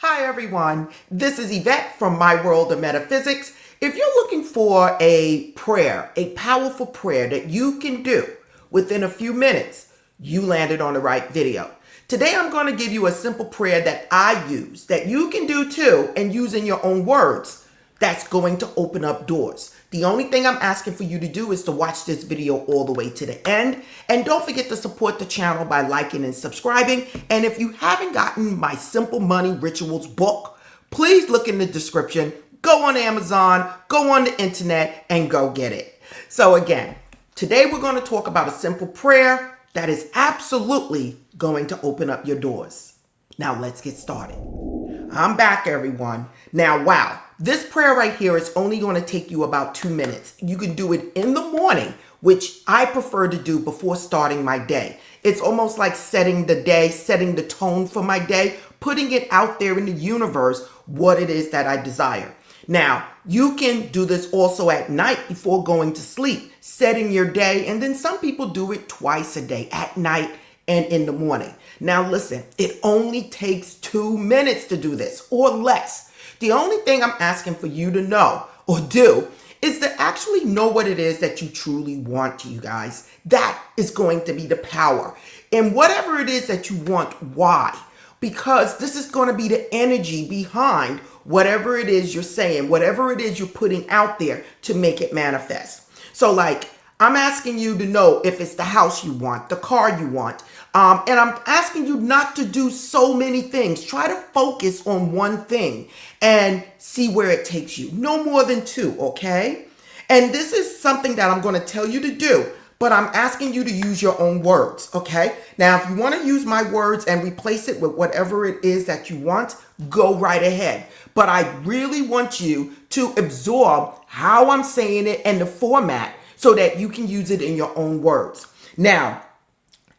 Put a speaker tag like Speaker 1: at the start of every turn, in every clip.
Speaker 1: Hi everyone, this is Yvette from My World of Metaphysics. If you're looking for a prayer, a powerful prayer that you can do within a few minutes, you landed on the right video. Today I'm going to give you a simple prayer that I use, that you can do too and use in your own words, that's going to open up doors. The only thing I'm asking for you to do is to watch this video all the way to the end. And don't forget to support the channel by liking and subscribing. And if you haven't gotten my Simple Money Rituals book, please look in the description, go on Amazon, go on the internet, and go get it. So again, today we're going to talk about a simple prayer that is absolutely going to open up your doors. Now let's get started. I'm back, everyone. Now, wow. This prayer right here is only going to take you about 2 minutes. You can do it in the morning, which I prefer to do before starting my day. It's almost like setting the day, setting the tone for my day, putting it out there in the universe, what it is that I desire. Now, you can do this also at night before going to sleep, setting your day. And then some people do it twice a day, at night and in the morning. Now, listen, it only takes 2 minutes to do this or less. The only thing I'm asking for you to know or do is to actually know what it is that you truly want, you guys. That is going to be the power. And whatever it is that you want, why? Because this is going to be the energy behind whatever it is you're saying, whatever it is you're putting out there to make it manifest. So like, I'm asking you to know if it's the house you want, the car you want. And I'm asking you not to do so many things. Try to focus on one thing and see where it takes you. No more than 2, okay? And this is something that I'm going to tell you to do, but I'm asking you to use your own words, okay? Now, if you want to use my words and replace it with whatever it is that you want, go right ahead. But I really want you to absorb how I'm saying it and the format so that you can use it in your own words. Now,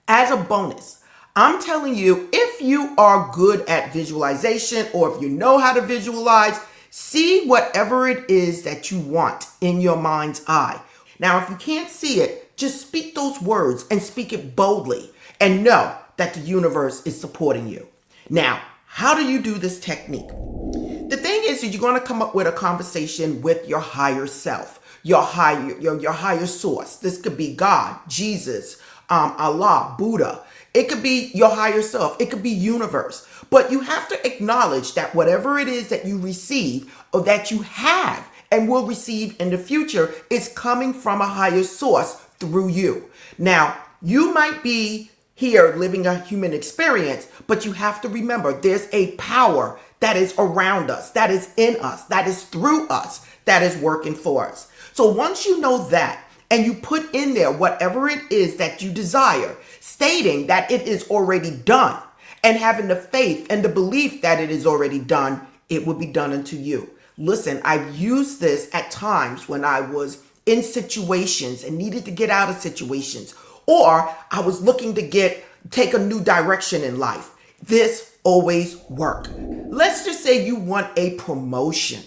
Speaker 1: as a bonus, I'm telling you, if you are good at visualization or if you know how to visualize, see whatever it is that you want in your mind's eye. Now, if you can't see it, just speak those words and speak it boldly and know that the universe is supporting you. Now, how do you do this technique? The thing is that you're going to come up with a conversation with your higher self, your higher source. This could be God, Jesus, Allah, Buddha. It could be your higher self. It could be universe. But you have to acknowledge that whatever it is that you receive or that you have and will receive in the future is coming from a higher source through you. Now, you might be here living a human experience, but you have to remember there's a power that is around us, that is in us, that is through us, that is working for us. So once you know that, and you put in there whatever it is that you desire, stating that it is already done, and having the faith and the belief that it is already done, it will be done unto you. Listen, I've used this at times when I was in situations and needed to get out of situations, or I was looking to take a new direction in life. This always works. Let's just say you want a promotion,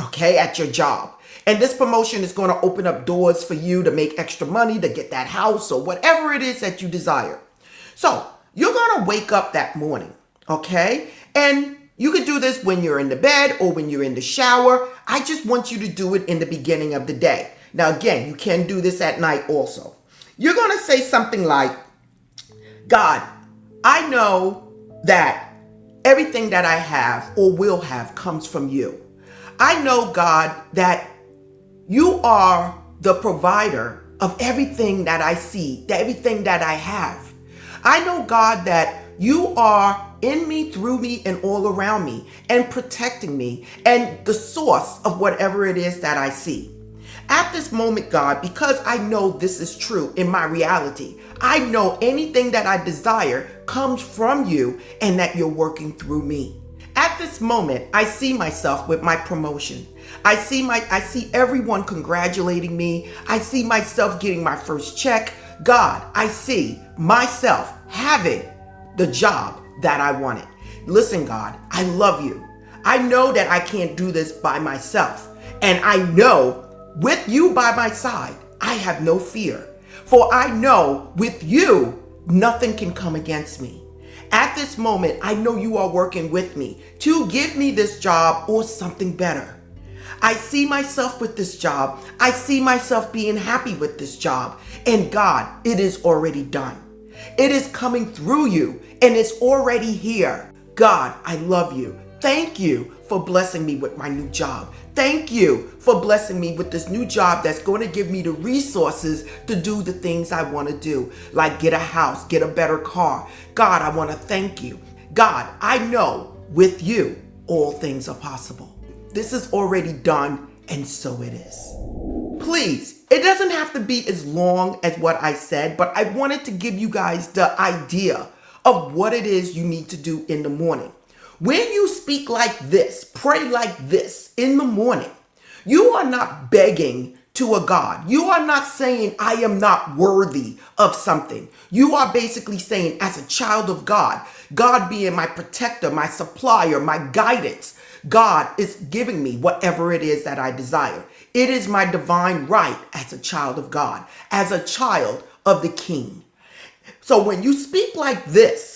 Speaker 1: okay, at your job. And this promotion is going to open up doors for you to make extra money, to get that house or whatever it is that you desire. So you're going to wake up that morning, okay? And you can do this when you're in the bed or when you're in the shower. I just want you to do it in the beginning of the day. Now, again, you can do this at night also. You're going to say something like, God, I know that everything that I have or will have comes from you. I know, God, that you are the provider of everything that I see, everything that I have. I know, God, that you are in me, through me, and all around me, and protecting me, and the source of whatever it is that I see. At this moment, God, because I know this is true in my reality, I know anything that I desire comes from you and that you're working through me. At this moment, I see myself with my promotion. I see everyone congratulating me. I see myself getting my first check. God, I see myself having the job that I wanted. Listen, God, I love you. I know that I can't do this by myself. And I know with you by my side, I have no fear. For I know with you, nothing can come against me. At this moment, I know you are working with me to give me this job or something better. I see myself with this job. I see myself being happy with this job. And God, it is already done. It is coming through you and it's already here. God, I love you. Thank you for blessing me with my new job. Thank you for blessing me with this new job that's going to give me the resources to do the things I want to do, like get a house, get a better car. God, I want to thank you. God, I know with you, all things are possible. This is already done, and so it is. Please, it doesn't have to be as long as what I said, but I wanted to give you guys the idea of what it is you need to do in the morning. When you speak like this, pray like this in the morning, you are not begging to a God. You are not saying, I am not worthy of something. You are basically saying, as a child of God, God being my protector, my supplier, my guidance, God is giving me whatever it is that I desire. It is my divine right as a child of God, as a child of the King. So when you speak like this,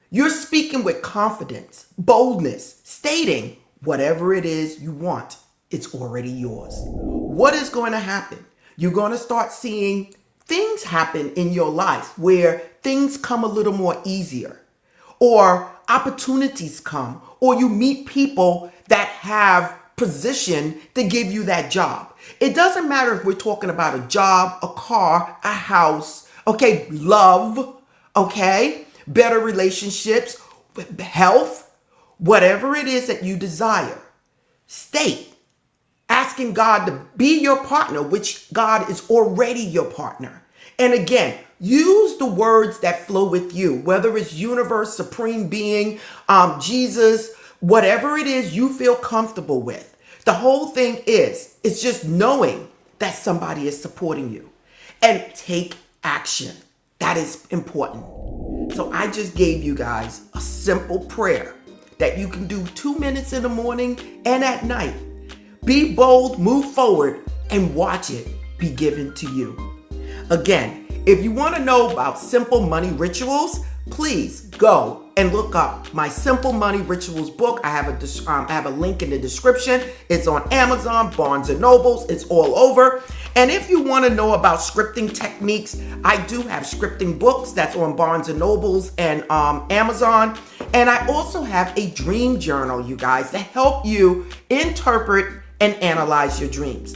Speaker 1: you're speaking with confidence, boldness, stating whatever it is you want, it's already yours. What is going to happen? You're going to start seeing things happen in your life where things come a little more easier, or opportunities come, or you meet people that have position to give you that job. It doesn't matter if we're talking about a job, a car, a house, okay, love, okay, better relationships, health, whatever it is that you desire. State, asking God to be your partner, which God is already your partner. And again, use the words that flow with you, whether it's universe, supreme being, Jesus, whatever it is you feel comfortable with. The whole thing is, it's just knowing that somebody is supporting you, and take action. That is important. So I just gave you guys a simple prayer that you can do 2 minutes in the morning and at night. Be bold, move forward, and watch it be given to you. Again, if you want to know about simple money rituals, please go and look up my Simple Money Rituals book. I have a link in the description. It's on Amazon, Barnes and Nobles. It's all over. And if you want to know about scripting techniques, I do have scripting books that's on Barnes and Nobles and Amazon. And I also have a dream journal, you guys, to help you interpret and analyze your dreams.